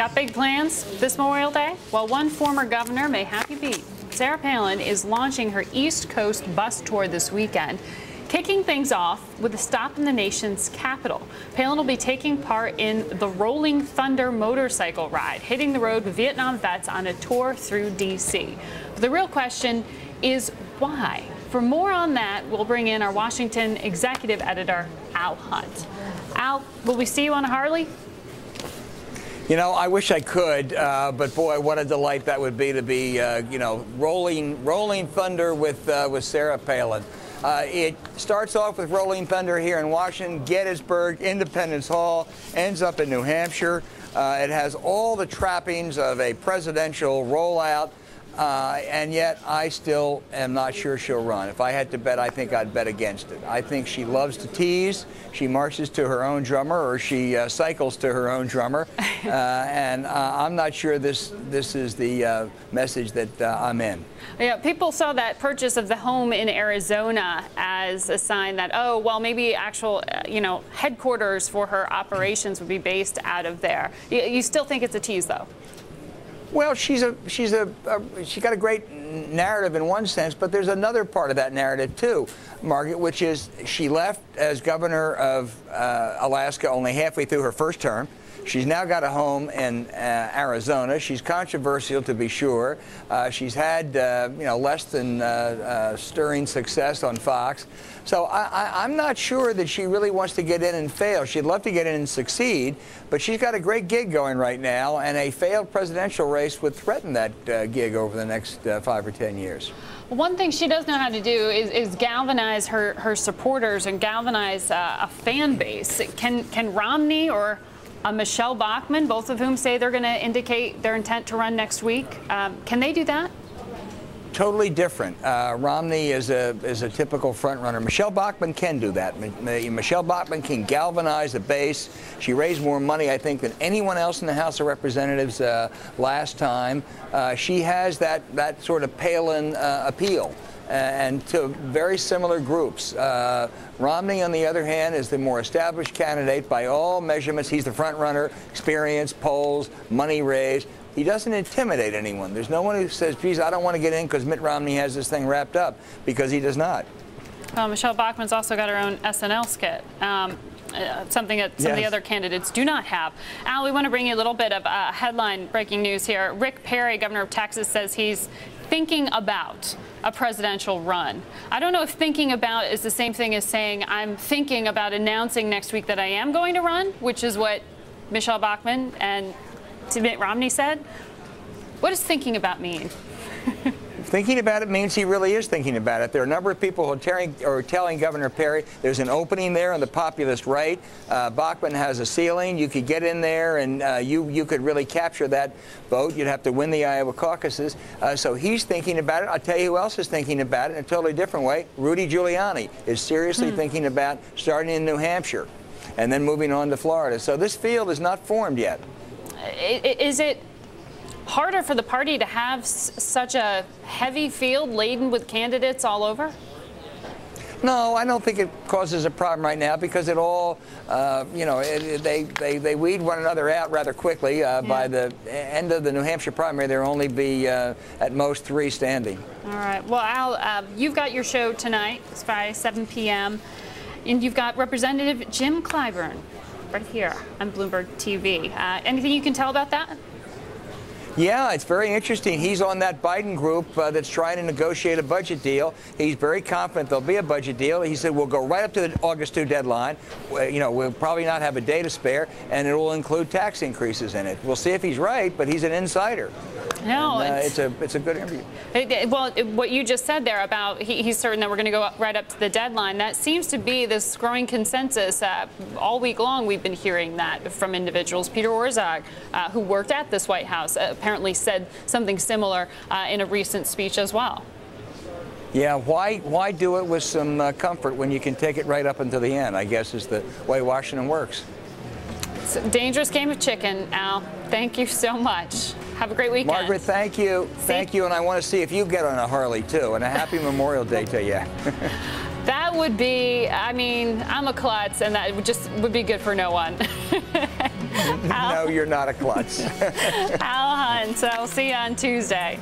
Got big plans this Memorial Day? Well, one former governor may have you beat. Sarah Palin is launching her East Coast bus tour this weekend, kicking things off with a stop in the nation's capital. Palin will be taking part in the Rolling Thunder motorcycle ride, hitting the road with Vietnam vets on a tour through D.C. But the real question is why? For more on that, we'll bring in our Washington executive editor, Al Hunt. Al, will we see you on a Harley? You know, I wish I could, but boy, what a delight that would be to be, you know, rolling thunder with Sarah Palin. It starts off with Rolling Thunder here in Washington, Gettysburg, Independence Hall, ends up in New Hampshire. It has all the trappings of a presidential rollout, and yet I still am not sure she'll run. If I had to bet, I think I'd bet against it. I think she loves to tease. She marches to her own drummer, or she cycles to her own drummer, and I'm not sure this is the message that I'm in. Yeah, people saw that purchase of the home in Arizona as a sign that, oh, well, maybe actual, you know, headquarters for her operations would be based out of there. You still think it's a tease, though? Well, she got a great narrative in one sense, but there's another part of that narrative too, Margaret, which is she left as governor of Alaska only halfway through her first term. She's now got a home in Arizona. She's controversial, to be sure. She's had, you know, less than stirring success on Fox. So I'm not sure that she really wants to get in and fail. She'd love to get in and succeed, but she's got a great gig going right now, and a failed presidential race would threaten that gig over the next 5 or 10 years. One thing she does know how to do is galvanize her supporters and galvanize a fan base. Can Romney or Michelle Bachmann, both of whom say they're going to indicate their intent to run next week, can they do that? Totally different. Romney is a typical front runner. Michelle Bachmann can do that. Michelle Bachmann can galvanize the base. She raised more money, I think, than anyone else in the House of Representatives last time. She has that sort of Palin appeal. And to very similar groups. Romney, on the other hand, is the more established candidate by all measurements. He's the front runner, experience, polls, money raised. He doesn't intimidate anyone. There's no one who says, geez, I don't want to get in because Mitt Romney has this thing wrapped up, because he does not. Michelle Bachmann's also got her own SNL skit. Something that some of the other candidates do not have. Al, we want to bring you a little bit of headline breaking news here. Rick Perry, governor of Texas, says he's thinking about a presidential run. I don't know if thinking about is the same thing as saying I'm thinking about announcing next week that I am going to run, which is what Michelle Bachmann and Mitt Romney said. What does thinking about mean? Thinking about it means he really is thinking about it. There are a number of people who are telling Governor Perry there's an opening there on the populist right. Bachmann has a ceiling. You could get in there and you could really capture that vote. You'd have to win the Iowa caucuses. So he's thinking about it. I'll tell you who else is thinking about it in a totally different way. Rudy Giuliani is seriously thinking about starting in New Hampshire and then moving on to Florida. So this field is not formed yet. Is it harder for the party to have such a heavy field laden with candidates all over? No, I don't think it causes a problem right now, because it all, you know, they weed one another out rather quickly. By the end of the New Hampshire primary, there will only be at most 3 standing. All right. Well, Al, you've got your show tonight. It's Friday, 7 p.m. And you've got Representative Jim Clyburn right here on Bloomberg TV. Anything you can tell about that? Yeah, it's very interesting. He's on that Biden group that's trying to negotiate a budget deal. He's very confident there'll be a budget deal. He said we'll go right up to the August 2 deadline. You know, we'll probably not have a day to spare, and it will include tax increases in it. We'll see if he's right, but he's an insider. No, and, it's a good interview. Well, what you just said there about he's certain that we're going to go right up to the deadline, that seems to be this growing consensus. All week long we've been hearing that from individuals. Peter Orszag, who worked at this White House, apparently said something similar in a recent speech as well. Yeah, why do it with some comfort when you can take it right up until the end, I guess, is the way Washington works. It's a dangerous game of chicken, Al. Thank you so much. Have a great weekend. Margaret, thank you. Thank you, and I want to see if you get on a Harley, too, and a happy Memorial Day to you. That would be, I mean, I'm a klutz, and that would be good for no one. No, you're not a klutz. Al Hunt. So I'll see you on Tuesday.